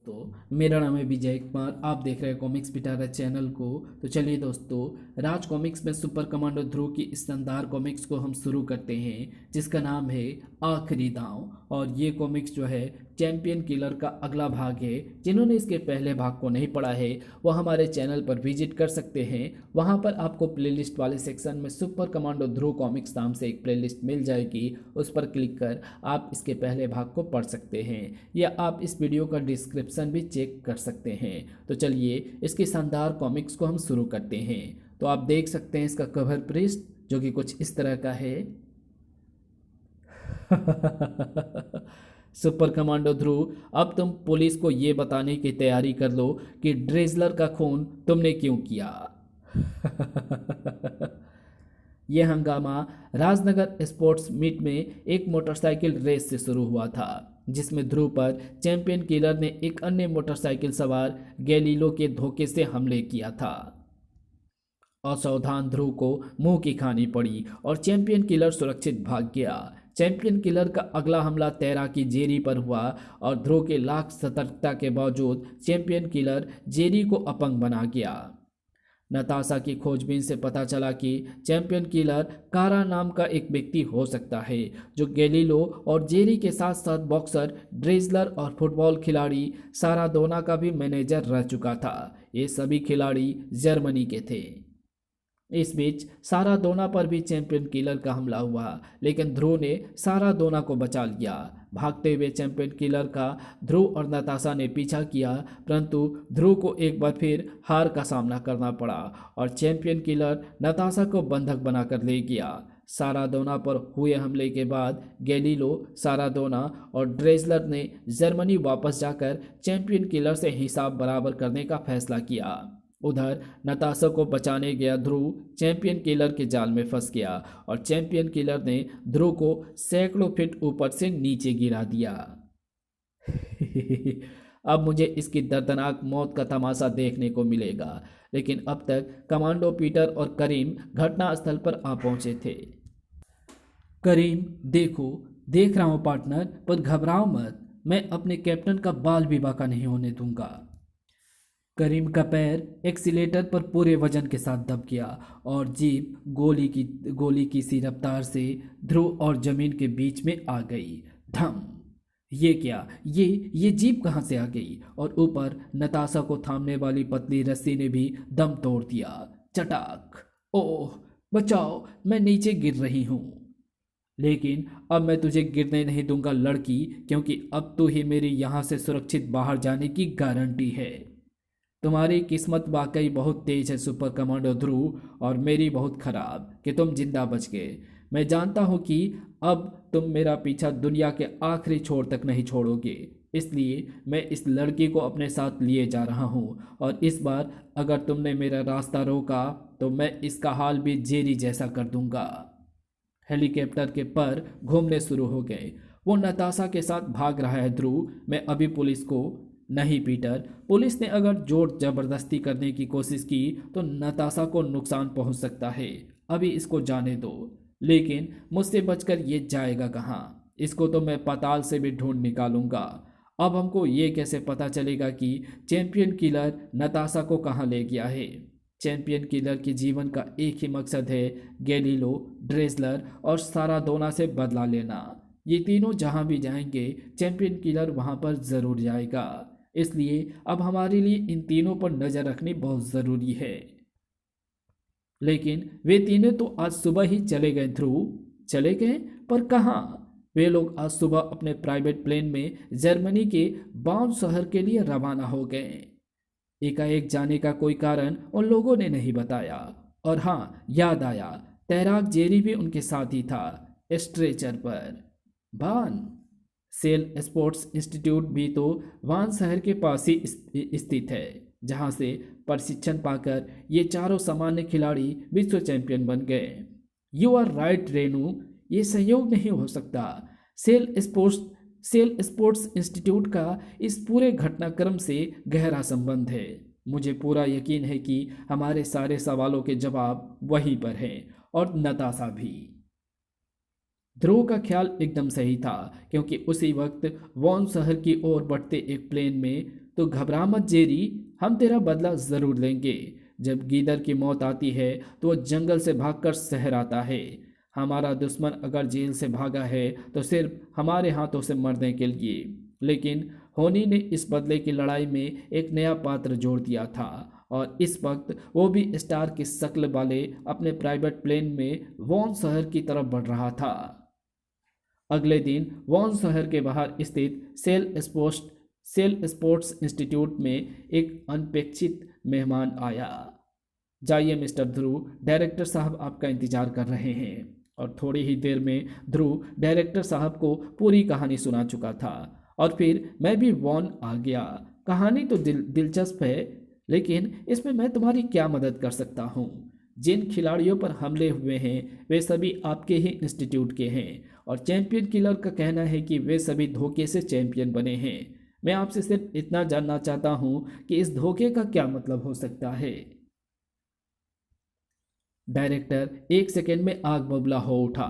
दोस्तों, मेरा नाम है विजय कुमार। आप देख रहे हैं कॉमिक्स पिटारा चैनल को। तो चलिए दोस्तों, राज कॉमिक्स में सुपर कमांडो ध्रुव की इस शानदार कॉमिक्स को हम शुरू करते हैं, जिसका नाम है आखिरी दांव। और ये कॉमिक्स जो है चैंपियन किलर का अगला भाग है। जिन्होंने इसके पहले भाग को नहीं पढ़ा है वो हमारे चैनल पर विजिट कर सकते हैं। वहाँ पर आपको प्लेलिस्ट वाले सेक्शन में सुपर कमांडो ध्रुव कॉमिक्स नाम से एक प्लेलिस्ट मिल जाएगी। उस पर क्लिक कर आप इसके पहले भाग को पढ़ सकते हैं, या आप इस वीडियो का डिस्क्रिप्शन भी चेक कर सकते हैं। तो चलिए इसकी शानदार कॉमिक्स को हम शुरू करते हैं। तो आप देख सकते हैं इसका कवर पृष्ठ जो कि कुछ इस तरह का है। सुपर कमांडो ध्रुव, अब तुम पुलिस को ये बताने की तैयारी कर लो कि ड्रेजलर का खून तुमने क्यों किया। यह हंगामा राजनगर स्पोर्ट्स मीट में एक मोटरसाइकिल रेस से शुरू हुआ था, जिसमें ध्रुव पर चैंपियन किलर ने एक अन्य मोटरसाइकिल सवार गैलीलो के धोखे से हमले किया था। असावधान ध्रुव को मुंह की खानी पड़ी और चैंपियन किलर सुरक्षित भाग गया। चैंपियन किलर का अगला हमला तैराकी जेरी पर हुआ और ध्रुव के लाख सतर्कता के बावजूद चैंपियन किलर जेरी को अपंग बना गया। नताशा की खोजबीन से पता चला कि चैंपियन किलर कारा नाम का एक व्यक्ति हो सकता है, जो गैलीलो और जेरी के साथ साथ बॉक्सर, ड्रेजलर और फुटबॉल खिलाड़ी सारादोना का भी मैनेजर रह चुका था। ये सभी खिलाड़ी जर्मनी के थे। इस बीच सारादोना पर भी चैंपियन किलर का हमला हुआ, लेकिन ध्रुव ने सारादोना को बचा लिया। भागते हुए चैंपियन किलर का ध्रुव और नताशा ने पीछा किया, परंतु ध्रुव को एक बार फिर हार का सामना करना पड़ा और चैंपियन किलर नताशा को बंधक बनाकर ले गया। सारादोना पर हुए हमले के बाद गैलीलो, सारादोना और ड्रेजलर ने जर्मनी वापस जाकर चैंपियन किलर से हिसाब बराबर करने का फैसला किया। उधर नताशा को बचाने गया ध्रुव चैंपियन किलर के जाल में फंस गया और चैंपियन किलर ने ध्रुव को सैकड़ों फीट ऊपर से नीचे गिरा दिया। अब मुझे इसकी दर्दनाक मौत का तमाशा देखने को मिलेगा, लेकिन अब तक कमांडो पीटर और करीम घटनास्थल पर आ पहुंचे थे। करीम, देख रहा हूं पार्टनर, पर घबराओ मत। मैं अपने कैप्टन का बाल भी बाका नहीं होने दूंगा। करीम का पैर एक्सीलेटर पर पूरे वजन के साथ दब गया और जीप गोली की सी रफ्तार से ध्रुव और जमीन के बीच में आ गई। धम! ये क्या? ये जीप कहाँ से आ गई? और ऊपर नताशा को थामने वाली पतली रस्सी ने भी दम तोड़ दिया। चटाक! ओह बचाओ, मैं नीचे गिर रही हूँ। लेकिन अब मैं तुझे गिरने नहीं दूंगा लड़की, क्योंकि अब तो ही मेरी यहाँ से सुरक्षित बाहर जाने की गारंटी है। तुम्हारी किस्मत वाकई बहुत तेज है सुपर कमांडो ध्रुव, और मेरी बहुत खराब कि तुम जिंदा बच गए। मैं जानता हूँ कि अब तुम मेरा पीछा दुनिया के आखिरी छोर तक नहीं छोड़ोगे, इसलिए मैं इस लड़की को अपने साथ लिए जा रहा हूँ, और इस बार अगर तुमने मेरा रास्ता रोका तो मैं इसका हाल भी जेरी जैसा कर दूंगा। हेलीकॉप्टर के पर घूमने शुरू हो गए। वो नताशा के साथ भाग रहा है ध्रुव। मैं अभी पुलिस को नहीं पीटर, पुलिस ने अगर जोर जबरदस्ती करने की कोशिश की तो नताशा को नुकसान पहुंच सकता है। अभी इसको जाने दो। लेकिन मुझसे बचकर ये जाएगा कहाँ? इसको तो मैं पाताल से भी ढूंढ निकालूंगा। अब हमको ये कैसे पता चलेगा कि चैंपियन किलर नताशा को कहाँ ले गया है? चैंपियन किलर के जीवन का एक ही मकसद है, गैलीलो, ड्रेजलर और सारादोना से बदला लेना। ये तीनों जहाँ भी जाएंगे चैंपियन किलर वहाँ पर ज़रूर जाएगा। इसलिए अब हमारे लिए इन तीनों पर नज़र रखनी बहुत ज़रूरी है। लेकिन वे तीनों तो आज सुबह ही चले गए ध्रुव। चले गए? पर कहाँ? वे लोग आज सुबह अपने प्राइवेट प्लेन में जर्मनी के बाउन शहर के लिए रवाना हो गए। एकाएक जाने का कोई कारण उन लोगों ने नहीं बताया। और हाँ, याद आया, तैराक जेरी भी उनके साथ ही था, स्ट्रेचर पर। बान सेल स्पोर्ट्स इंस्टीट्यूट भी तो वान शहर के पास ही स्थित है, जहां से प्रशिक्षण पाकर ये चारों सामान्य खिलाड़ी विश्व चैंपियन बन गए। यू आर राइट रेनू, ये संयोग नहीं हो सकता। सेल स्पोर्ट्स इंस्टीट्यूट का इस पूरे घटनाक्रम से गहरा संबंध है। मुझे पूरा यकीन है कि हमारे सारे सवालों के जवाब वहीं पर हैं, और नताशा भी। ध्रुव का ख्याल एकदम सही था, क्योंकि उसी वक्त वॉन शहर की ओर बढ़ते एक प्लेन में तो घबरा मत जेरी, हम तेरा बदला ज़रूर लेंगे। जब गीदड़ की मौत आती है तो वह जंगल से भागकर शहर आता है। हमारा दुश्मन अगर जेल से भागा है तो सिर्फ हमारे हाथों से मरने के लिए। लेकिन होनी ने इस बदले की लड़ाई में एक नया पात्र जोड़ दिया था, और इस वक्त वो भी स्टार की शक्ल वाले अपने प्राइवेट प्लेन में वॉन शहर की तरफ बढ़ रहा था। अगले दिन वॉन शहर के बाहर स्थित सेल स्पोर्ट्स इंस्टीट्यूट में एक अनपेक्षित मेहमान आया। जाइए मिस्टर ध्रुव, डायरेक्टर साहब आपका इंतजार कर रहे हैं। और थोड़ी ही देर में ध्रुव डायरेक्टर साहब को पूरी कहानी सुना चुका था, और फिर मैं भी वॉन आ गया। कहानी तो दिलचस्प है, लेकिन इसमें मैं तुम्हारी क्या मदद कर सकता हूँ? जिन खिलाड़ियों पर हमले हुए हैं वे सभी आपके ही इंस्टीट्यूट के हैं, और चैंपियन किलर का कहना है कि वे सभी धोखे से चैंपियन बने हैं। मैं आपसे सिर्फ इतना जानना चाहता हूँ कि इस धोखे का क्या मतलब हो सकता है। डायरेक्टर एक सेकंड में आग बबूला हो उठा।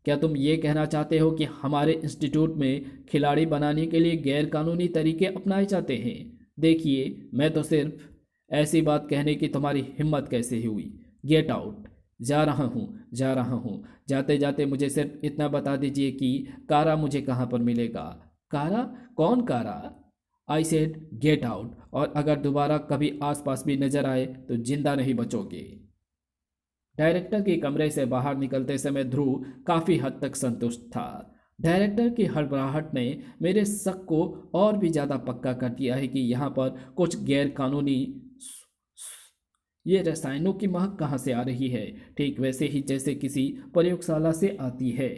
क्या तुम ये कहना चाहते हो कि हमारे इंस्टीट्यूट में खिलाड़ी बनाने के लिए गैर कानूनी तरीके अपनाए जाते हैं? देखिए, मैं तो सिर्फ ऐसी बात कहने की तुम्हारी हिम्मत कैसे हुई? Get out. जा रहा हूँ, जा रहा हूँ। जाते जाते मुझे सिर्फ इतना बता दीजिए कि कारा मुझे कहाँ पर मिलेगा। कारा? कौन कारा? आई सेड गेट आउट, और अगर दोबारा कभी आसपास भी नजर आए तो जिंदा नहीं बचोगे। डायरेक्टर के कमरे से बाहर निकलते समय ध्रुव काफ़ी हद तक संतुष्ट था। डायरेक्टर की हड़बड़ाहट ने मेरे शक को और भी ज़्यादा पक्का कर दिया है कि यहाँ पर कुछ गैर कानूनी ये रसायनों की महक कहाँ से आ रही है, ठीक वैसे ही जैसे किसी प्रयोगशाला से आती है।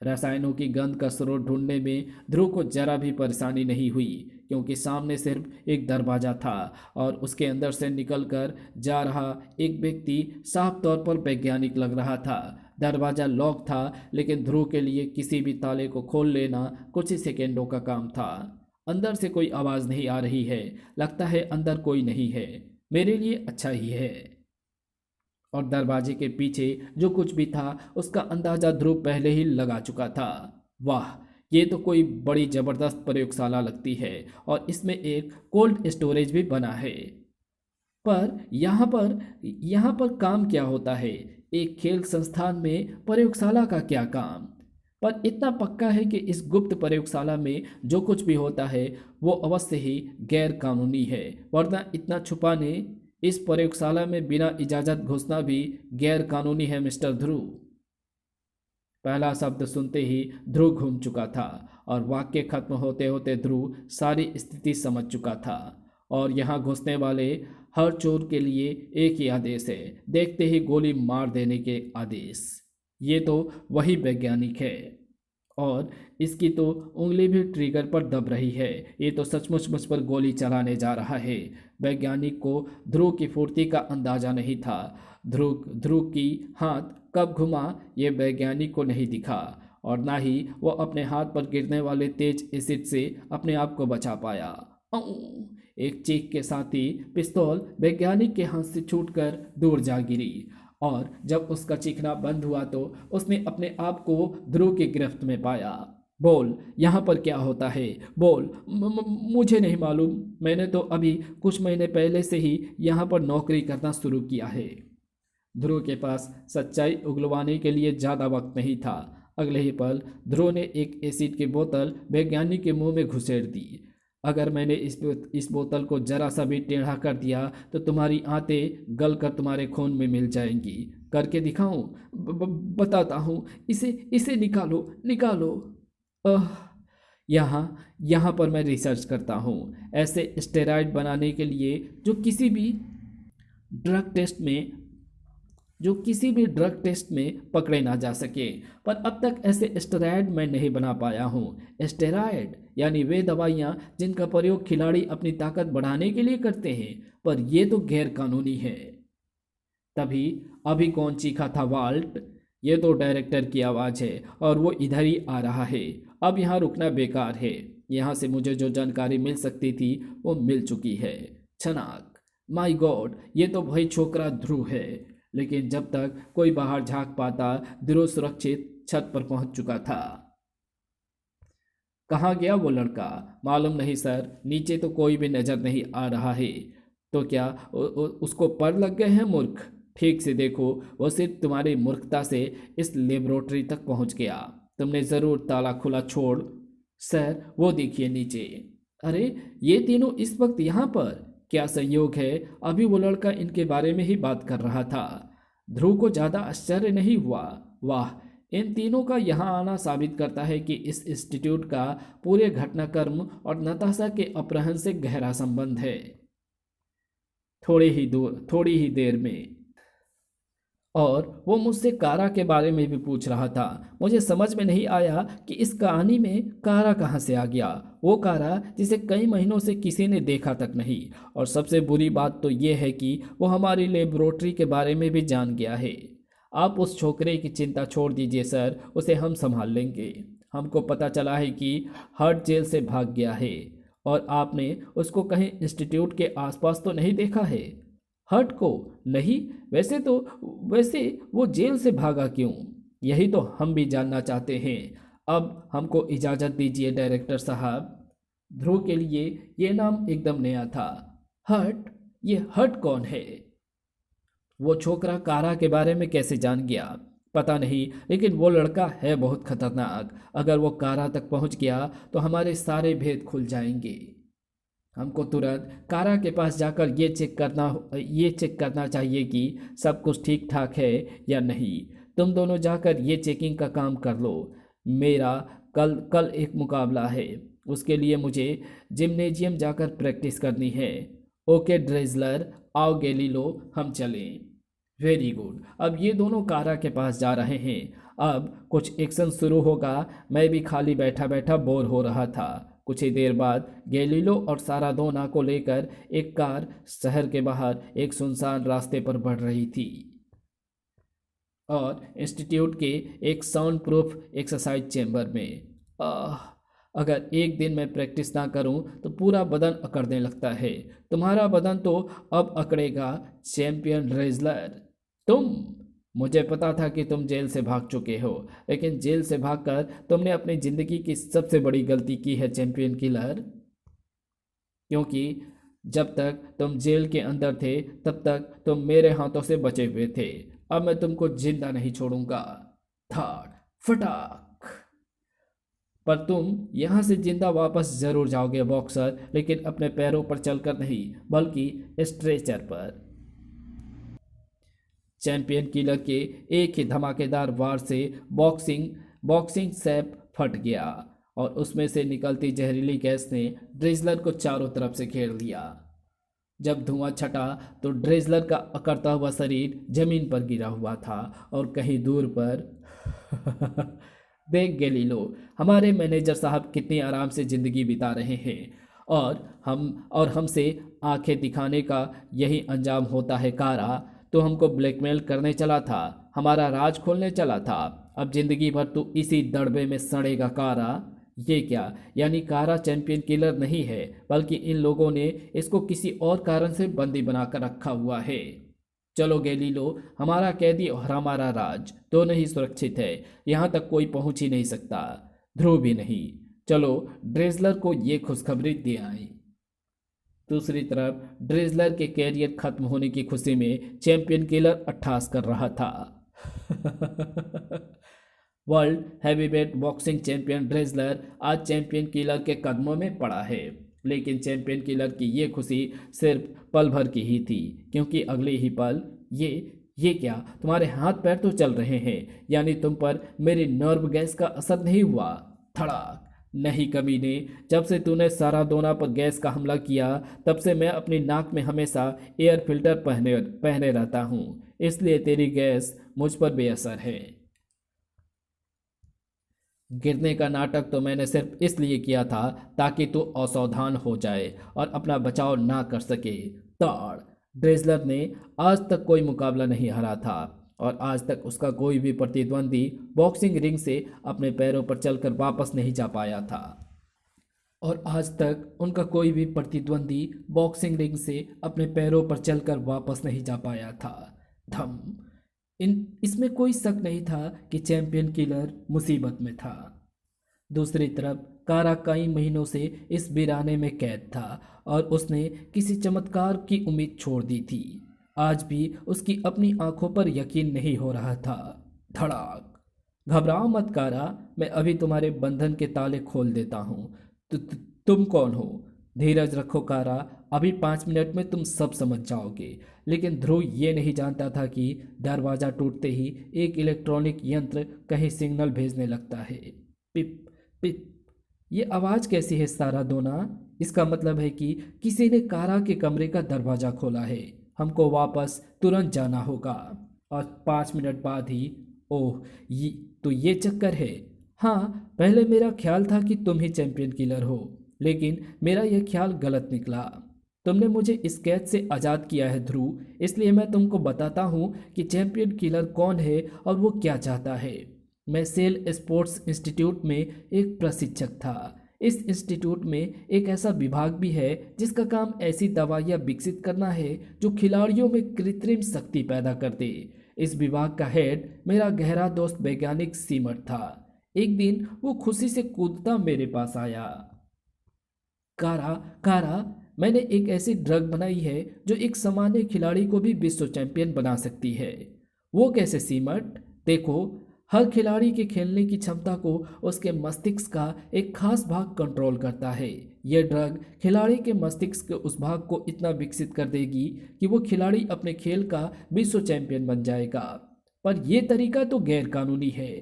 रसायनों की गंध का स्रोत ढूंढने में ध्रुव को जरा भी परेशानी नहीं हुई, क्योंकि सामने सिर्फ एक दरवाज़ा था और उसके अंदर से निकलकर जा रहा एक व्यक्ति साफ तौर पर वैज्ञानिक लग रहा था। दरवाज़ा लॉक था, लेकिन ध्रुव के लिए किसी भी ताले को खोल लेना कुछ ही सेकेंडों का काम था। अंदर से कोई आवाज़ नहीं आ रही है, लगता है अंदर कोई नहीं है। मेरे लिए अच्छा ही है। और दरवाजे के पीछे जो कुछ भी था उसका अंदाजा ध्रुव पहले ही लगा चुका था। वाह, ये तो कोई बड़ी ज़बरदस्त प्रयोगशाला लगती है, और इसमें एक कोल्ड स्टोरेज भी बना है। पर यहाँ पर काम क्या होता है? एक खेल संस्थान में प्रयोगशाला का क्या काम? पर इतना पक्का है कि इस गुप्त प्रयोगशाला में जो कुछ भी होता है वो अवश्य ही गैर कानूनी है, वरना इतना छुपाने इस प्रयोगशाला में बिना इजाज़त घुसना भी गैर कानूनी है मिस्टर ध्रुव। पहला शब्द सुनते ही ध्रुव घूम चुका था, और वाक्य खत्म होते होते ध्रुव सारी स्थिति समझ चुका था। और यहाँ घुसने वाले हर चोर के लिए एक ही आदेश है, देखते ही गोली मार देने के आदेश। ये तो वही वैज्ञानिक है, और इसकी तो उंगली भी ट्रिगर पर दब रही है। ये तो सचमुच मुझ पर गोली चलाने जा रहा है। वैज्ञानिक को ध्रुव की फुर्ती का अंदाजा नहीं था। ध्रुव की हाथ कब घुमा ये वैज्ञानिक को नहीं दिखा, और ना ही वो अपने हाथ पर गिरने वाले तेज एसिड से अपने आप को बचा पाया। एक चीख के साथ ही पिस्तौल वैज्ञानिक के हाथ से छूटकर दूर जा गिरी, और जब उसका चीखना बंद हुआ तो उसने अपने आप को ध्रुव की गिरफ्त में पाया। बोल, यहाँ पर क्या होता है? बोल। मुझे नहीं मालूम, मैंने तो अभी कुछ महीने पहले से ही यहाँ पर नौकरी करना शुरू किया है। ध्रुव के पास सच्चाई उगलवाने के लिए ज़्यादा वक्त नहीं था। अगले ही पल ध्रुव ने एक एसिड की बोतल वैज्ञानिक के मुंह में घुसेड़ दी। अगर मैंने इस बोतल को जरा सा भी टेढ़ा कर दिया तो तुम्हारी आंतें गल कर तुम्हारे खून में मिल जाएंगी। करके दिखाऊं? बताता हूँ, इसे निकालो, निकालो। यहाँ पर मैं रिसर्च करता हूँ ऐसे स्टेरॉइड बनाने के लिए जो किसी भी ड्रग टेस्ट में पकड़े ना जा सके। पर अब तक ऐसे स्टेरॉइड मैं नहीं बना पाया हूँ। स्टेरॉइड यानी वे दवाइयाँ जिनका प्रयोग खिलाड़ी अपनी ताकत बढ़ाने के लिए करते हैं, पर यह तो गैर कानूनी है। तभी अभी कौन चीखा था? वाल्ट। ये तो डायरेक्टर की आवाज़ है, और वो इधर ही आ रहा है। अब यहाँ रुकना बेकार है। यहाँ से मुझे जो जानकारी मिल सकती थी वो मिल चुकी है। छनाक। माय गॉड, ये तो वही छोकरा ध्रुव है। लेकिन जब तक कोई बाहर झांक पाता, ध्रुव सुरक्षित छत पर पहुंच चुका था। कहाँ गया वो लड़का? मालूम नहीं सर, नीचे तो कोई भी नजर नहीं आ रहा है। तो क्या उसको पर लग गए हैं मूर्ख? ठीक से देखो, वो सिर्फ तुम्हारी मूर्खता से इस लेबोरेटरी तक पहुंच गया। तुमने जरूर ताला खुला छोड़। सर वो देखिए नीचे। अरे, ये तीनों इस वक्त यहाँ पर? क्या संयोग है, अभी वो लड़का इनके बारे में ही बात कर रहा था। ध्रुव को ज्यादा आश्चर्य नहीं हुआ। वाह, इन तीनों का यहाँ आना साबित करता है कि इस इंस्टीट्यूट का पूरे घटनाक्रम और नताशा के अपहरण से गहरा संबंध है। थोड़ी ही देर में। और वो मुझसे कारा के बारे में भी पूछ रहा था। मुझे समझ में नहीं आया कि इस कहानी में कारा कहाँ से आ गया। वो कारा जिसे कई महीनों से किसी ने देखा तक नहीं। और सबसे बुरी बात तो ये है कि वो हमारी लेबोरेटरी के बारे में भी जान गया है। आप उस छोकरे की चिंता छोड़ दीजिए सर, उसे हम संभाल लेंगे। हमको पता चला है कि हर्ट जेल से भाग गया है। और आपने उसको कहीं इंस्टीट्यूट के आसपास तो नहीं देखा है? हर्ट को? नहीं। वैसे वो जेल से भागा क्यों, यही तो हम भी जानना चाहते हैं। अब हमको इजाज़त दीजिए डायरेक्टर साहब। ध्रुव के लिए ये नाम एकदम नया था। हर्ट? ये हर्ट कौन है? वो छोकरा कारा के बारे में कैसे जान गया पता नहीं, लेकिन वो लड़का है बहुत खतरनाक। अगर वो कारा तक पहुंच गया तो हमारे सारे भेद खुल जाएंगे। हमको तुरंत कारा के पास जाकर ये चेक करना चाहिए कि सब कुछ ठीक ठाक है या नहीं। तुम दोनों जाकर ये चेकिंग का काम कर लो। मेरा कल कल एक मुकाबला है, उसके लिए मुझे जिम्नेजियम जाकर प्रैक्टिस करनी है। ओके ड्रेजलर, आओ गैलीलो, हम चलें। Very good. अब ये दोनों कारा के पास जा रहे हैं। अब कुछ एक्शन शुरू होगा। मैं भी खाली बैठा बैठा बोर हो रहा था। कुछ ही देर बाद गैलीलो और सारादोना को लेकर एक कार शहर के बाहर एक सुनसान रास्ते पर बढ़ रही थी और इंस्टीट्यूट के एक साउंड प्रूफ एक्सरसाइज चैम्बर में। अगर एक दिन मैं प्रैक्टिस ना करूं तो पूरा बदन अकड़ने लगता है। तुम्हारा बदन तो अब अकड़ेगा चैंपियन रेजलर। तुम? मुझे पता था कि तुम जेल से भाग चुके हो, लेकिन जेल से भागकर तुमने अपनी जिंदगी की सबसे बड़ी गलती की है चैंपियन किलर। क्योंकि जब तक तुम जेल के अंदर थे तब तक तुम मेरे हाथों से बचे हुए थे। अब मैं तुमको जिंदा नहीं छोड़ूंगा। धाड़ फटाक। पर तुम यहाँ से जिंदा वापस जरूर जाओगे बॉक्सर, लेकिन अपने पैरों पर चलकर नहीं, बल्कि स्ट्रेचर पर। चैंपियन किलर के एक ही धमाकेदार वार से बॉक्सिंग सैप फट गया और उसमें से निकलती जहरीली गैस ने ड्रेजलर को चारों तरफ से घेर लिया। जब धुआं छटा तो ड्रेजलर का अकड़ता हुआ शरीर जमीन पर गिरा हुआ था और कहीं दूर पर देख गैलीलो, हमारे मैनेजर साहब कितनी आराम से जिंदगी बिता रहे हैं और हमसे आंखें दिखाने का यही अंजाम होता है। कारा, तो हमको ब्लैकमेल करने चला था, हमारा राज खोलने चला था। अब जिंदगी भर तू इसी दड़बे में सड़ेगा कारा। ये क्या, यानी कारा चैंपियन किलर नहीं है, बल्कि इन लोगों ने इसको किसी और कारण से बंदी बनाकर रखा हुआ है। चलो गैलीलो, हमारा कैदी और हमारा राज दोनों ही सुरक्षित है। यहाँ तक कोई पहुंच ही नहीं सकता, ध्रुव भी नहीं। चलो ड्रेजलर को ये खुशखबरी दे आए। दूसरी तरफ ड्रेजलर के कैरियर खत्म होने की खुशी में चैंपियन किलर अट्ठास कर रहा था। वर्ल्ड हैवीवेट बॉक्सिंग चैंपियन ड्रेजलर आज चैंपियन किलर के कदमों में पड़ा है, लेकिन चैंपियन किलर की ये खुशी सिर्फ पल भर की ही थी, क्योंकि अगले ही पल ये क्या, तुम्हारे हाथ पैर तो चल रहे हैं, यानी तुम पर मेरी नर्व गैस का असर नहीं हुआ? धड़ाक। नहीं कमीने, जब से तूने सारादोना पर गैस का हमला किया तब से मैं अपनी नाक में हमेशा एयर फिल्टर पहने रहता हूँ, इसलिए तेरी गैस मुझ पर बेअसर है। गिरने का नाटक तो मैंने सिर्फ इसलिए किया था ताकि तू असावधान हो जाए और अपना बचाव ना कर सके। ताड़। ड्रेजलर ने आज तक कोई मुकाबला नहीं हारा था और आज तक उसका कोई भी प्रतिद्वंदी बॉक्सिंग रिंग से अपने पैरों पर चलकर वापस नहीं जा पाया था। और आज तक उनका कोई भी प्रतिद्वंदी बॉक्सिंग रिंग से अपने पैरों पर चलकर वापस नहीं जा पाया था। धम। इसमें कोई शक नहीं था कि चैंपियन किलर मुसीबत में था। दूसरी तरफ कारा कई महीनों से इस वीराने में कैद था और उसने किसी चमत्कार की उम्मीद छोड़ दी थी। आज भी उसकी अपनी आंखों पर यकीन नहीं हो रहा था। धड़ाक। घबराओ मत कारा, मैं अभी तुम्हारे बंधन के ताले खोल देता हूँ। तुम कौन हो? धीरज रखो कारा, अभी 5 मिनट में तुम सब समझ जाओगे। लेकिन ध्रुव ये नहीं जानता था कि दरवाज़ा टूटते ही एक इलेक्ट्रॉनिक यंत्र कहीं सिग्नल भेजने लगता है। पिप पिप। ये आवाज़ कैसी है सारा दोना? इसका मतलब है कि किसी ने कारा के कमरे का दरवाज़ा खोला है। हमको वापस तुरंत जाना होगा और 5 मिनट बाद ही। ओह, ये चक्कर है। हाँ, पहले मेरा ख्याल था कि तुम ही चैंपियन किलर हो, लेकिन मेरा यह ख्याल गलत निकला। तुमने मुझे इस कैद से आज़ाद किया है ध्रुव, इसलिए मैं तुमको बताता हूँ कि चैंपियन किलर कौन है और वो क्या चाहता है। मैं सेल स्पोर्ट्स इंस्टीट्यूट में एक प्रशिक्षक था। इस इंस्टीट्यूट में एक ऐसा विभाग भी है जिसका काम ऐसी दवाइयाँ विकसित करना है जो खिलाड़ियों में कृत्रिम शक्ति पैदा कर दे। इस विभाग का हेड मेरा गहरा दोस्त वैज्ञानिक सीमट था। एक दिन वो खुशी से कूदता मेरे पास आया। कारा कारा, मैंने एक ऐसी ड्रग बनाई है जो एक सामान्य खिलाड़ी को भी विश्व चैंपियन बना सकती है। वो कैसे सीमट? देखो, हर खिलाड़ी के खेलने की क्षमता को उसके मस्तिष्क का एक खास भाग कंट्रोल करता है। यह ड्रग खिलाड़ी के मस्तिष्क के उस भाग को इतना विकसित कर देगी कि वो खिलाड़ी अपने खेल का विश्व चैंपियन बन जाएगा। पर यह तरीका तो गैर कानूनी है।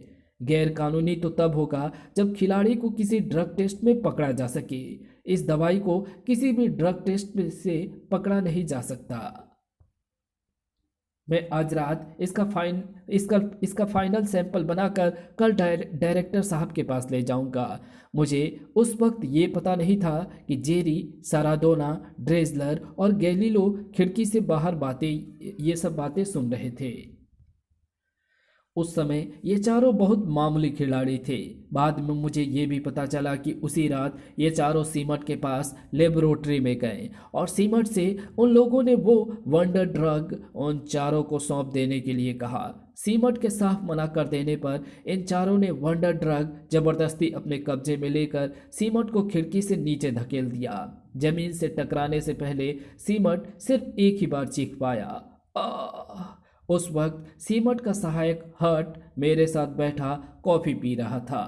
गैर कानूनी तो तब होगा जब खिलाड़ी को किसी ड्रग टेस्ट में पकड़ा जा सके। इस दवाई को किसी भी ड्रग टेस्ट से पकड़ा नहीं जा सकता। मैं आज रात इसका फाइनल सैंपल बनाकर कल डायरेक्टर साहब के पास ले जाऊंगा। मुझे उस वक्त ये पता नहीं था कि जेरी, साराडोना, ड्रेजलर और गैलीलो खिड़की से बाहर ये सब बातें सुन रहे थे। उस समय ये चारों बहुत मामूली खिलाड़ी थे। बाद में मुझे ये भी पता चला कि उसी रात ये चारों सीमट के पास लेबोरेटरी में गए और सीमट से उन लोगों ने वो वंडर ड्रग उन चारों को सौंप देने के लिए कहा। सीमट के साफ मना कर देने पर इन चारों ने वंडर ड्रग जबरदस्ती अपने कब्जे में लेकर सीमट को खिड़की से नीचे धकेल दिया। जमीन से टकराने से पहले सीमट सिर्फ एक ही बार चीख पाया, आह। उस वक्त सीमट का सहायक हर्ट मेरे साथ बैठा कॉफी पी रहा था।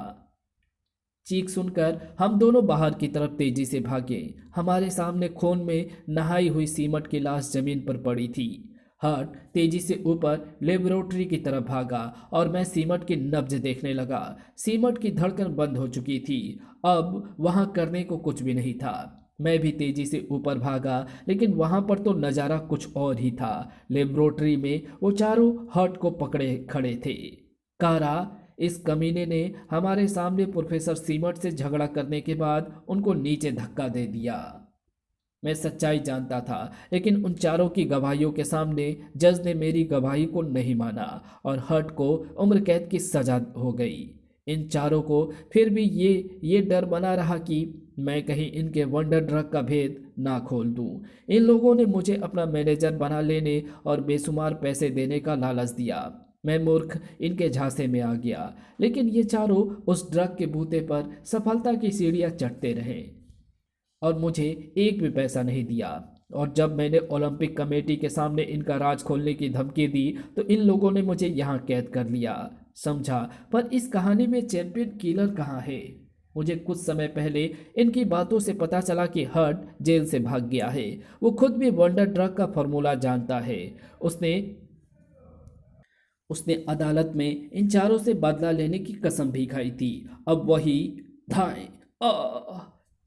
चीख सुनकर हम दोनों बाहर की तरफ तेजी से भागे। हमारे सामने खून में नहाई हुई सीमट की लाश जमीन पर पड़ी थी। हर्ट तेजी से ऊपर लेबोरेटरी की तरफ भागा और मैं सीमट की नब्ज देखने लगा। सीमट की धड़कन बंद हो चुकी थी। अब वहां करने को कुछ भी नहीं था। मैं भी तेजी से ऊपर भागा, लेकिन वहां पर तो नज़ारा कुछ और ही था। लेबोरेटरी में वो चारों हर्ट को पकड़े खड़े थे। कारा, इस कमीने ने हमारे सामने प्रोफेसर सीमट से झगड़ा करने के बाद उनको नीचे धक्का दे दिया। मैं सच्चाई जानता था, लेकिन उन चारों की गवाहियों के सामने जज ने मेरी गवाही को नहीं माना और हर्ट को उम्र कैद की सजा हो गई। इन चारों को फिर भी ये डर बना रहा कि मैं कहीं इनके वंडर ड्रग का भेद ना खोल दूं। इन लोगों ने मुझे अपना मैनेजर बना लेने और बेशुमार पैसे देने का लालच दिया। मैं मूर्ख इनके झांसे में आ गया, लेकिन ये चारों उस ड्रग के बूते पर सफलता की सीढ़ियां चढ़ते रहे और मुझे एक भी पैसा नहीं दिया। और जब मैंने ओलंपिक कमेटी के सामने इनका राज खोलने की धमकी दी तो इन लोगों ने मुझे यहाँ कैद कर लिया, समझा। पर इस कहानी में चैंपियन किलर कहाँ है? मुझे कुछ समय पहले इनकी बातों से पता चला कि हर्ट जेल से भाग गया है। वो खुद भी वंडर ड्रग का फॉर्मूला जानता है। उसने उसने अदालत में इन चारों से बदला लेने की कसम भी खाई थी। अब वही धाएं।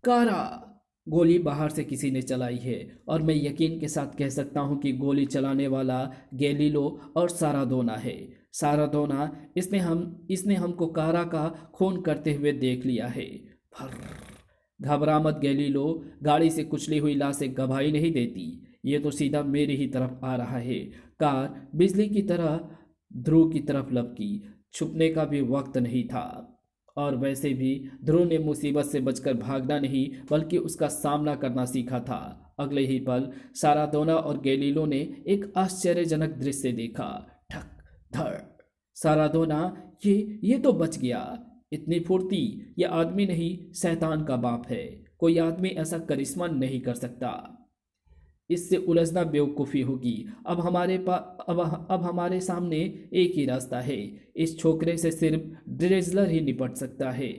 कारा, गोली बाहर से किसी ने चलाई है और मैं यकीन के साथ कह सकता हूं कि गोली चलाने वाला गैलीलो और साराडोना है। साराडोना, इसने हमको कारा का खून करते हुए देख लिया है। घबरा मत गैलीलो, गाड़ी से कुचली हुई लाशें गवाही नहीं देती। ये तो सीधा मेरी ही तरफ आ रहा है। कार बिजली की तरह ध्रुव की तरफ लपकी। छुपने का भी वक्त नहीं था। और वैसे भी ध्रुव ने मुसीबत से बचकर भागना नहीं बल्कि उसका सामना करना सीखा था। अगले ही पल साराडोना और गैलीलो ने एक आश्चर्यजनक दृश्य देखा। ठक धड़। साराडोना, ये तो बच गया। इतनी फुर्ती, यह आदमी नहीं, शैतान का बाप है। कोई आदमी ऐसा करिश्मा नहीं कर सकता। इससे उलझना बेवकूफ़ी होगी। अब हमारे सामने एक ही रास्ता है। इस छोकरे से सिर्फ ड्रेजलर ही निपट सकता है।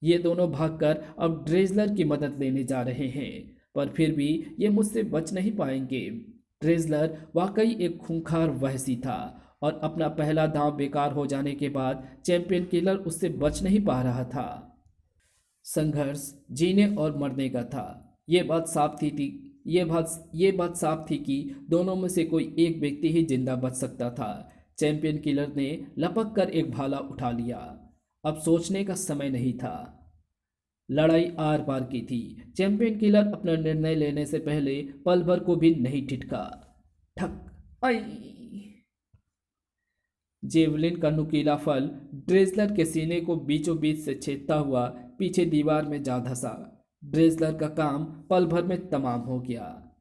ये दोनों भागकर अब ड्रेजलर की मदद लेने जा रहे हैं, पर फिर भी ये मुझसे बच नहीं पाएंगे। ड्रेजलर वाकई एक खूंखार वहशी था और अपना पहला दांव बेकार हो जाने के बाद चैंपियन किलर उससे बच नहीं पा रहा था। संघर्ष जीने और मरने का था। ये बात साफ थी कि दोनों में से कोई एक व्यक्ति ही जिंदा बच सकता था। चैंपियन किलर ने लपक कर एक भाला उठा लिया। अब सोचने का समय नहीं था। लड़ाई आर पार की थी। चैंपियन किलर अपना निर्णय लेने से पहले पल भर को भी नहीं ठिठका। ठक आई। जेवलिन का नुकीला फल ड्रेजलर के सीने को बीचों बीच से छेदता हुआ पीछे दीवार में जा धंसा। ड्रेजलर का काम पल भर में तमाम हो गया।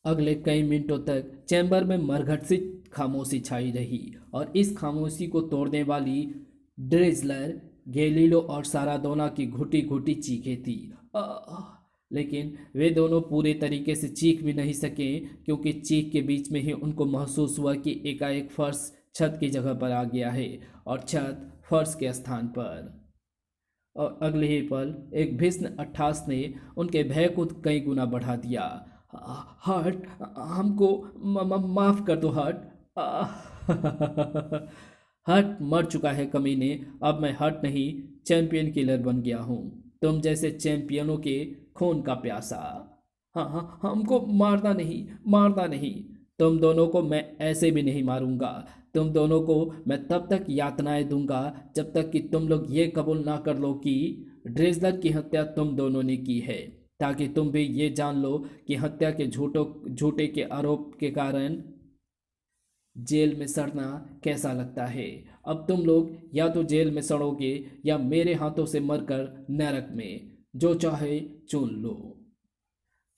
अगले कई मिनटों तक चैम्बर में मरघट सी खामोशी छाई रही और इस खामोशी को तोड़ने वाली ड्रेजलर, गैलीलो और सारादोना की घुटी घुटी चीखें थी। लेकिन वे दोनों पूरे तरीके से चीख भी नहीं सके, क्योंकि चीख के बीच में ही उनको महसूस हुआ कि एकाएक फर्श छत की जगह पर आ गया है और छत फर्श के स्थान पर। और अगले ही पल एक भीषण अट्ठास ने उनके भय को कई गुना बढ़ा दिया। हट, हमको माफ कर दो हट। हट मर चुका है कमीने। अब मैं हट नहीं, चैंपियन किलर बन गया हूँ, तुम जैसे चैंपियनों के खून का प्यासा। हाँ हाँ, हमको मारना नहीं, मारना नहीं। तुम दोनों को मैं ऐसे भी नहीं मारूंगा। तुम दोनों को मैं तब तक यातनाएं दूंगा जब तक कि तुम लोग ये कबूल ना कर लो कि ड्रेजलर की हत्या तुम दोनों ने की है, ताकि तुम भी ये जान लो कि हत्या के झूठे के आरोप के कारण जेल में सड़ना कैसा लगता है। अब तुम लोग या तो जेल में सड़ोगे या मेरे हाथों से मरकर नरक में, जो चाहे चुन लो।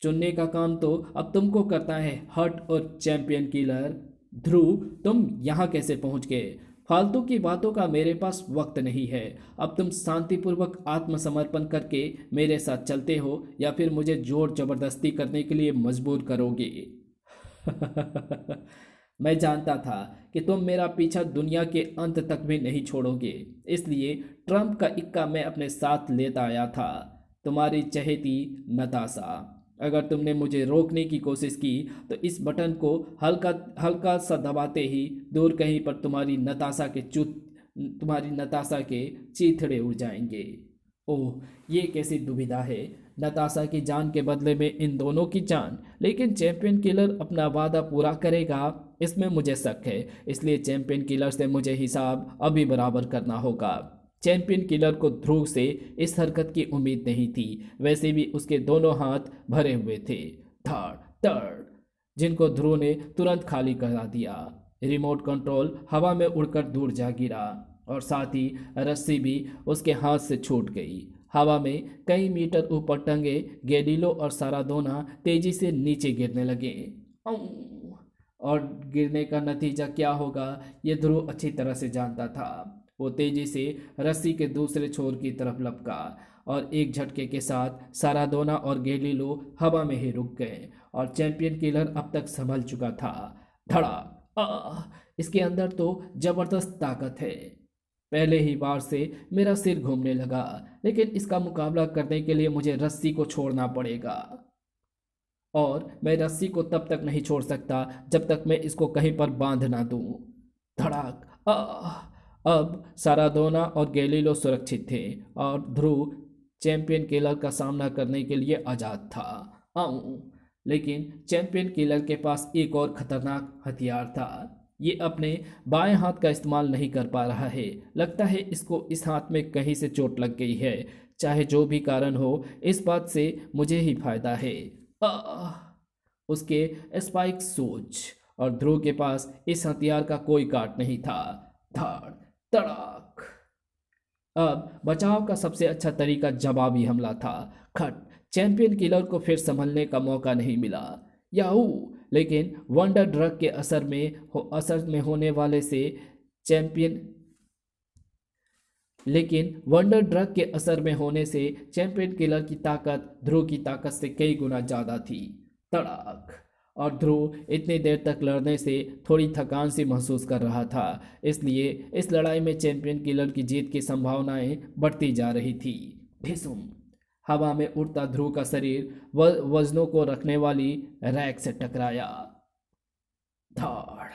चुनने का काम तो अब तुमको करना है हट और चैंपियन किलर। ध्रुव, तुम यहाँ कैसे पहुँच गए? फालतू की बातों का मेरे पास वक्त नहीं है। अब तुम शांतिपूर्वक आत्मसमर्पण करके मेरे साथ चलते हो या फिर मुझे जोर जबरदस्ती करने के लिए मजबूर करोगे। मैं जानता था कि तुम मेरा पीछा दुनिया के अंत तक भी नहीं छोड़ोगे, इसलिए ट्रम्प का इक्का मैं अपने साथ लेता आया था। तुम्हारी चहेती नताशा। अगर तुमने मुझे रोकने की कोशिश की तो इस बटन को हल्का हल्का सा दबाते ही दूर कहीं पर तुम्हारी नताशा के चीथड़े उड़ जाएंगे। ओह, ये कैसी दुविधा है। नताशा की जान के बदले में इन दोनों की जान। लेकिन चैंपियन किलर अपना वादा पूरा करेगा, इसमें मुझे शक है। इसलिए चैंपियन किलर से मुझे हिसाब अभी बराबर करना होगा। चैंपियन किलर को ध्रुव से इस हरकत की उम्मीद नहीं थी। वैसे भी उसके दोनों हाथ भरे हुए थे, धड़ धड़, जिनको ध्रुव ने तुरंत खाली करा दिया। रिमोट कंट्रोल हवा में उड़कर दूर जा गिरा और साथ ही रस्सी भी उसके हाथ से छूट गई। हवा में कई मीटर ऊपर टंगे गैलीलो और सारादोना तेजी से नीचे गिरने लगे। और गिरने का नतीजा क्या होगा ये ध्रुव अच्छी तरह से जानता था। वो तेजी से रस्सी के दूसरे छोर की तरफ लपका और एक झटके के साथ सारादोना और गैलीलो हवा में ही रुक गए और चैंपियन किलर अब तक संभल चुका था। धड़ा, इसके अंदर तो जबरदस्त ताकत है। पहले ही बार से मेरा सिर घूमने लगा, लेकिन इसका मुकाबला करने के लिए मुझे रस्सी को छोड़ना पड़ेगा और मैं रस्सी को तब तक नहीं छोड़ सकता जब तक मैं इसको कहीं पर बांध ना दूं। धड़ाक। अब सारादोना और गैलीलो सुरक्षित थे और ध्रुव चैंपियन किलर का सामना करने के लिए आज़ाद था। लेकिन चैंपियन किलर के पास एक और खतरनाक हथियार था। ये अपने बाएं हाथ का इस्तेमाल नहीं कर पा रहा है। लगता है इसको इस हाथ में कहीं से चोट लग गई है। चाहे जो भी कारण हो, इस बात से मुझे ही फायदा है। उसके स्पाइक सूज और ध्रुव के पास इस हथियार का कोई काट नहीं था। धाड़ तड़ाक। अब बचाव का सबसे अच्छा तरीका जवाबी हमला था। खट, चैंपियन किलर को फिर संभलने का मौका नहीं मिला। याहू, लेकिन वंडर ड्रग के असर में होने वाले से चैंपियन लेकिन वंडर ड्रग के असर में होने से चैंपियन किलर की ताकत ध्रुव की ताकत से कई गुना ज़्यादा थी। तड़ाक। और ध्रुव इतनी देर तक लड़ने से थोड़ी थकान सी महसूस कर रहा था, इसलिए इस लड़ाई में चैंपियन किलर की जीत की संभावनाएं बढ़ती जा रही थी। ढिसुम। हवा में उड़ता ध्रुव का शरीर वजनों को रखने वाली रैक से टकराया। धाड़।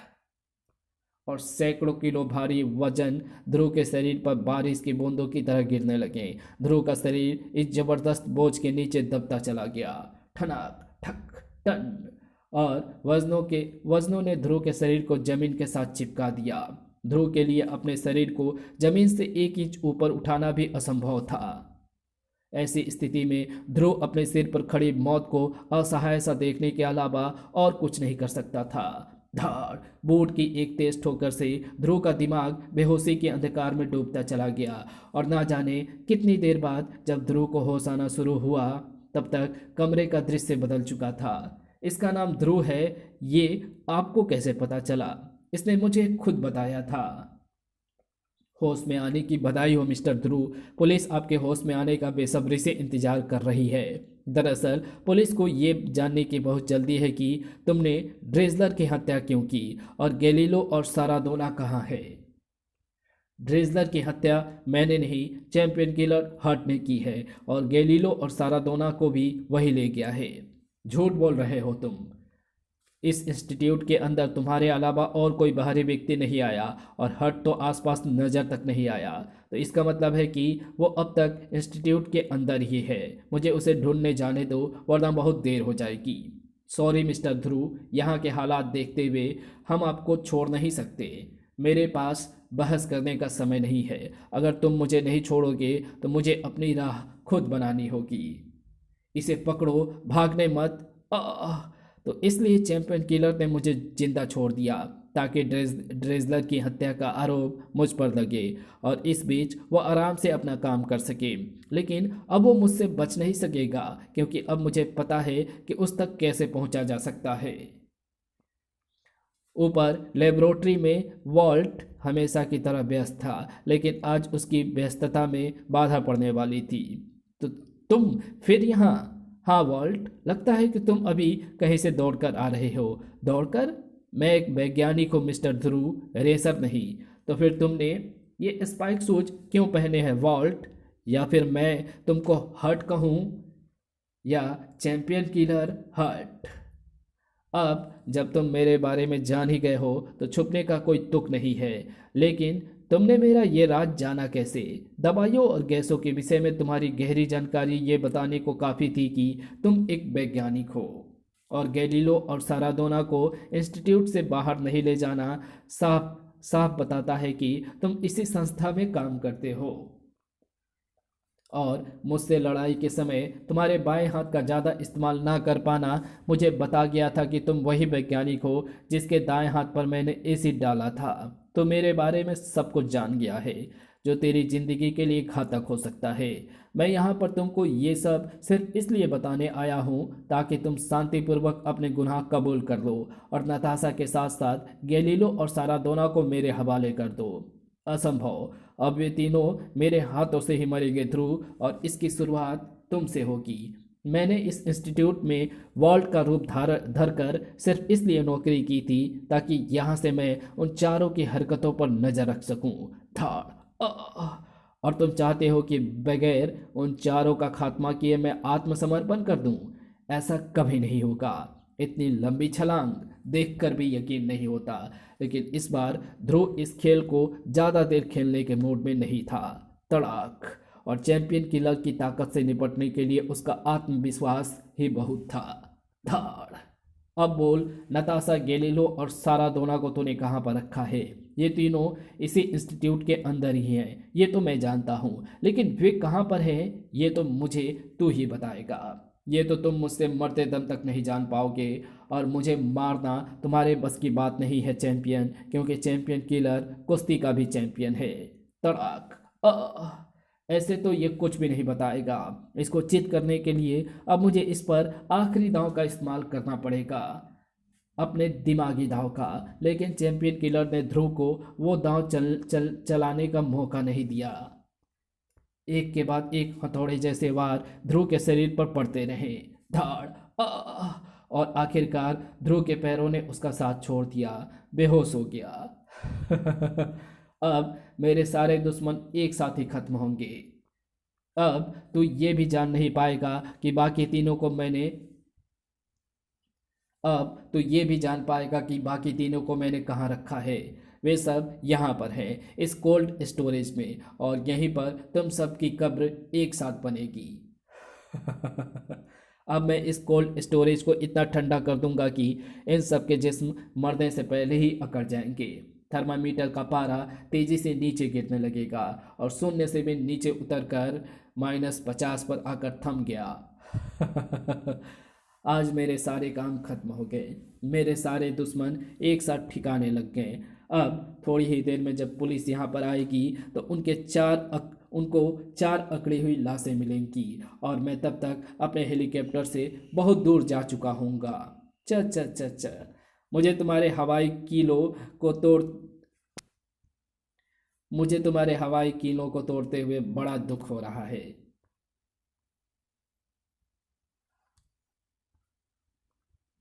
और सैकड़ों किलो भारी वजन ध्रुव के शरीर पर बारिश की बूंदों की तरह गिरने लगे। ध्रुव का शरीर इस जबरदस्त बोझ के नीचे दबता चला गया। ठनक ठक टन। और वजनों ने ध्रुव के शरीर को जमीन के साथ चिपका दिया। ध्रुव के लिए अपने शरीर को जमीन से 1 इंच ऊपर उठाना भी असंभव था। ऐसी स्थिति में ध्रुव अपने सिर पर खड़ी मौत को असहाय सा देखने के अलावा और कुछ नहीं कर सकता था। धाड़। बूट की एक तेज ठोकर से ध्रुव का दिमाग बेहोशी के अंधकार में डूबता चला गया और ना जाने कितनी देर बाद जब ध्रुव को होश आना शुरू हुआ तब तक कमरे का दृश्य बदल चुका था। इसका नाम ध्रुव है, ये आपको कैसे पता चला? इसने मुझे खुद बताया था। होश में आने की बधाई हो मिस्टर ध्रुव। पुलिस आपके होश में आने का बेसब्री से इंतजार कर रही है। दरअसल पुलिस को ये जानने की बहुत जल्दी है कि तुमने ड्रेजलर की हत्या क्यों की और गैलीलो और सारादोना कहाँ है। ड्रेजलर की हत्या मैंने नहीं, चैंपियन किलर हर्ट ने की है और गैलीलो और सारादोना को भी वही ले गया है। झूठ बोल रहे हो तुम। इस इंस्टीट्यूट के अंदर तुम्हारे अलावा और कोई बाहरी व्यक्ति नहीं आया और हर्ट तो आसपास नज़र तक नहीं आया, तो इसका मतलब है कि वो अब तक इंस्टीट्यूट के अंदर ही है। मुझे उसे ढूंढने जाने दो वरना बहुत देर हो जाएगी। सॉरी मिस्टर ध्रुव, यहाँ के हालात देखते हुए हम आपको छोड़ नहीं सकते। मेरे पास बहस करने का समय नहीं है। अगर तुम मुझे नहीं छोड़ोगे तो मुझे अपनी राह खुद बनानी होगी। इसे पकड़ो, भागने मत। तो इसलिए चैंपियन किलर ने मुझे जिंदा छोड़ दिया ताकि ड्रेजलर की हत्या का आरोप मुझ पर लगे और इस बीच वो आराम से अपना काम कर सके। लेकिन अब वो मुझसे बच नहीं सकेगा क्योंकि अब मुझे पता है कि उस तक कैसे पहुंचा जा सकता है। ऊपर लेबोरेटरी में वॉल्ट हमेशा की तरह व्यस्त था, लेकिन आज उसकी व्यस्तता में बाधा पड़ने वाली थी। तो तुम फिर यहाँ? हाँ वॉल्ट, लगता है कि तुम अभी कहीं से दौड़कर आ रहे हो। दौड़कर? मैं एक वैज्ञानिक हूँ मिस्टर ध्रुव, रेसर नहीं। तो फिर तुमने ये स्पाइक शूज क्यों पहने हैं वॉल्ट? या फिर मैं तुमको हर्ट कहूँ या चैंपियन किलर हर्ट? अब जब तुम मेरे बारे में जान ही गए हो तो छुपने का कोई तुक नहीं है। लेकिन तुमने मेरा ये राज जाना कैसे? दवाइयों और गैसों के विषय में तुम्हारी गहरी जानकारी ये बताने को काफ़ी थी कि तुम एक वैज्ञानिक हो और गैलीलो और सारादोना को इंस्टीट्यूट से बाहर नहीं ले जाना साफ साफ बताता है कि तुम इसी संस्था में काम करते हो। और मुझसे लड़ाई के समय तुम्हारे बाएं हाथ का ज़्यादा इस्तेमाल ना कर पाना मुझे बता गया था कि तुम वही वैज्ञानिक हो जिसके दाएं हाथ पर मैंने एसिड डाला था। तो मेरे बारे में सब कुछ जान गया है जो तेरी जिंदगी के लिए घातक हो सकता है। मैं यहाँ पर तुमको ये सब सिर्फ इसलिए बताने आया हूँ ताकि तुम शांतिपूर्वक अपने गुनाह कबूल कर लो और नताशा के साथ साथ गैलीलो और सारादोना को मेरे हवाले कर दो। असंभव, अब वे तीनों मेरे हाथों से ही मरेंगे ध्रुव, और इसकी शुरुआत तुमसे होगी। मैंने इस इंस्टीट्यूट में वॉल्ट का रूप धर कर सिर्फ इसलिए नौकरी की थी ताकि यहाँ से मैं उन चारों की हरकतों पर नजर रख सकूं। धाड़। और तुम चाहते हो कि बगैर उन चारों का खात्मा किए मैं आत्मसमर्पण कर दूं? ऐसा कभी नहीं होगा। इतनी लंबी छलांग देखकर भी यकीन नहीं होता। लेकिन इस बार ध्रुव इस खेल को ज़्यादा देर खेलने के मूड में नहीं था। तड़ाक। और चैंपियन किलर की ताकत से निपटने के लिए उसका आत्मविश्वास ही बहुत था। धाड़। अब बोल नताशा, गैलीलो और सारादोना को तूने कहाँ पर रखा है? ये तीनों इसी इंस्टीट्यूट के अंदर ही हैं, ये तो मैं जानता हूँ, लेकिन वे कहाँ पर हैं ये तो मुझे तू ही बताएगा। ये तो तुम मुझसे मरते दम तक नहीं जान पाओगे और मुझे मारना तुम्हारे बस की बात नहीं है चैंपियन, क्योंकि चैंपियन किलर कुश्ती का भी चैंपियन है। तड़ाक। ऐसे तो ये कुछ भी नहीं बताएगा। इसको चित करने के लिए अब मुझे इस पर आखिरी दांव का इस्तेमाल करना पड़ेगा, अपने दिमागी दांव का। लेकिन चैंपियन किलर ने ध्रुव को वो दांव चलाने का मौका नहीं दिया। एक के बाद एक हथौड़े जैसे वार ध्रुव के शरीर पर पड़ते रहे। धाड़, आ, और आखिरकार ध्रुव के पैरों ने उसका साथ छोड़ दिया, बेहोश हो गया। अब मेरे सारे दुश्मन एक साथ ही खत्म होंगे। अब तू ये भी जान नहीं पाएगा कि बाकी तीनों को मैंने अब तो ये भी जान पाएगा कि बाकी तीनों को मैंने कहाँ रखा है। वे सब यहाँ पर हैं, इस कोल्ड स्टोरेज में, और यहीं पर तुम सबकी कब्र एक साथ बनेगी। अब मैं इस कोल्ड स्टोरेज को इतना ठंडा कर दूंगा कि इन सब के जिस्म मरने से पहले ही अकड़ जाएंगे। थर्मामीटर का पारा तेजी से नीचे गिरने लगेगा और शून्य से भी नीचे उतरकर -50 पर आकर थम गया। आज मेरे सारे काम खत्म हो गए, मेरे सारे दुश्मन एक साथ ठिकाने लग गए। अब थोड़ी ही देर में जब पुलिस यहाँ पर आएगी तो उनको 4 अकड़ी हुई लाशें मिलेंगी, और मैं तब तक अपने हेलीकॉप्टर से बहुत दूर जा चुका हूँगा। च च च च मुझे तुम्हारे हवाई कीलों को तोड़ मुझे तुम्हारे हवाई कीलों को तोड़ते हुए बड़ा दुख हो रहा है।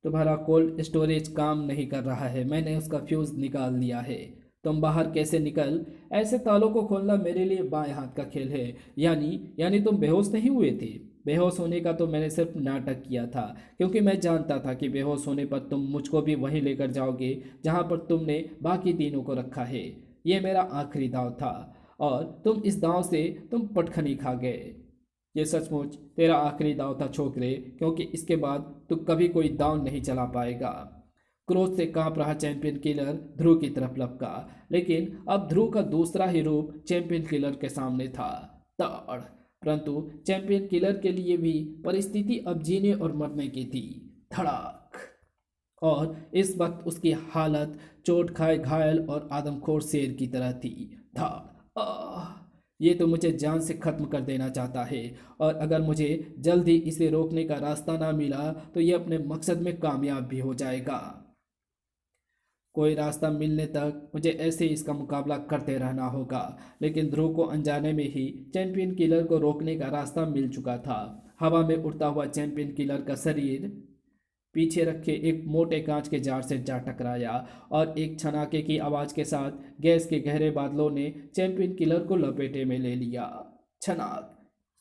तुम्हारा कोल्ड स्टोरेज काम नहीं कर रहा है, मैंने उसका फ्यूज निकाल लिया है। तुम बाहर कैसे निकल? ऐसे तालों को खोलना मेरे लिए बाएं हाथ का खेल है। यानी तुम बेहोश नहीं हुए थे? बेहोश होने का तो मैंने सिर्फ नाटक किया था, क्योंकि मैं जानता था कि बेहोश होने पर तुम मुझको भी वहीं लेकर जाओगे जहां पर तुमने बाकी तीनों को रखा है। ये मेरा आखिरी दांव था, और इस दांव से तुम पटखनी खा गए। ये सचमुच तेरा आखिरी दांव था छोकरे, क्योंकि इसके बाद तू कभी कोई दांव नहीं चला पाएगा। क्रोध से कांप रहा चैंपियन किलर ध्रुव की तरफ लपका, लेकिन अब ध्रुव का दूसरा ही रूप चैंपियन किलर के सामने था, ताड़। परंतु चैंपियन किलर के लिए भी परिस्थिति अब जीने और मरने की थी। धड़ाक, और इस वक्त उसकी हालत चोट खाए घायल और आदमखोर शेर की तरह थी। धाड़, ये तो मुझे जान से खत्म कर देना चाहता है, और अगर मुझे जल्द ही इसे रोकने का रास्ता ना मिला तो ये अपने मकसद में कामयाब भी हो जाएगा। कोई रास्ता मिलने तक मुझे ऐसे ही इसका मुकाबला करते रहना होगा। लेकिन ध्रुव को अनजाने में ही चैंपियन किलर को रोकने का रास्ता मिल चुका था। हवा में उड़ता हुआ चैंपियन किलर का शरीर पीछे रखे एक मोटे कांच के जार से जा टकराया, और एक छनाके की आवाज के साथ गैस के गहरे बादलों ने चैंपियन किलर को लपेटे में ले लिया। छनाक,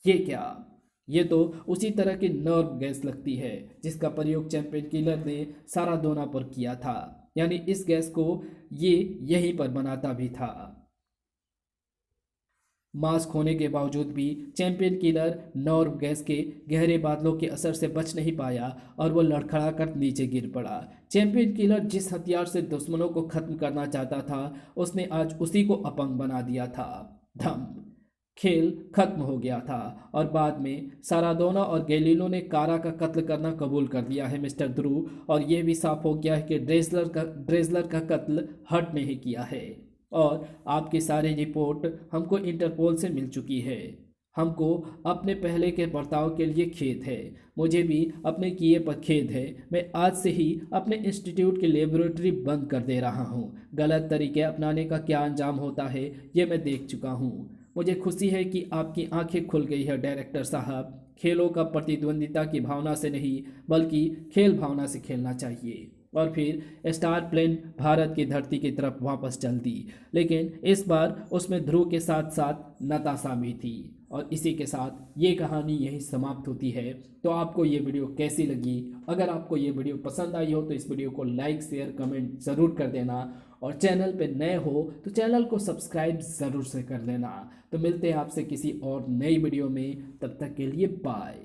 ये क्या? ये तो उसी तरह की नर्व गैस लगती है जिसका प्रयोग चैंपियन किलर ने सारादोना पर किया था। यानी इस गैस को ये यहीं पर बनाता भी था। मास्क होने के बावजूद भी चैंपियन किलर नॉर्व गैस के गहरे बादलों के असर से बच नहीं पाया, और वह लड़खड़ा कर नीचे गिर पड़ा। चैंपियन किलर जिस हथियार से दुश्मनों को खत्म करना चाहता था, उसने आज उसी को अपंग बना दिया था। धम, खेल खत्म हो गया था, और बाद में सारादोना और गैलीलो ने कारा का कत्ल करना कबूल कर लिया है मिस्टर ध्रुव, और यह भी साफ हो गया है कि ड्रेजलर का कत्ल हट ने ही किया है। और आपकी सारी रिपोर्ट हमको इंटरपोल से मिल चुकी है। हमको अपने पहले के बर्ताव के लिए खेद है, मुझे भी अपने किए पर खेद है। मैं आज से ही अपने इंस्टीट्यूट की लेबोरेटरी बंद कर दे रहा हूँ। गलत तरीके अपनाने का क्या अंजाम होता है ये मैं देख चुका हूँ। मुझे खुशी है कि आपकी आंखें खुल गई है डायरेक्टर साहब। खेलों का प्रतिद्वंदिता की भावना से नहीं, बल्कि खेल भावना से खेलना चाहिए। और फिर स्टार प्लेन भारत की धरती की तरफ वापस चल दी, लेकिन इस बार उसमें ध्रुव के साथ साथ नताशा भी थी। और इसी के साथ ये कहानी यही समाप्त होती है। तो आपको ये वीडियो कैसी लगी? अगर आपको ये वीडियो पसंद आई हो तो इस वीडियो को लाइक शेयर कमेंट ज़रूर कर देना, और चैनल पे नए हो तो चैनल को सब्सक्राइब ज़रूर से कर लेना। तो मिलते हैं आपसे किसी और नई वीडियो में, तब तक के लिए बाय।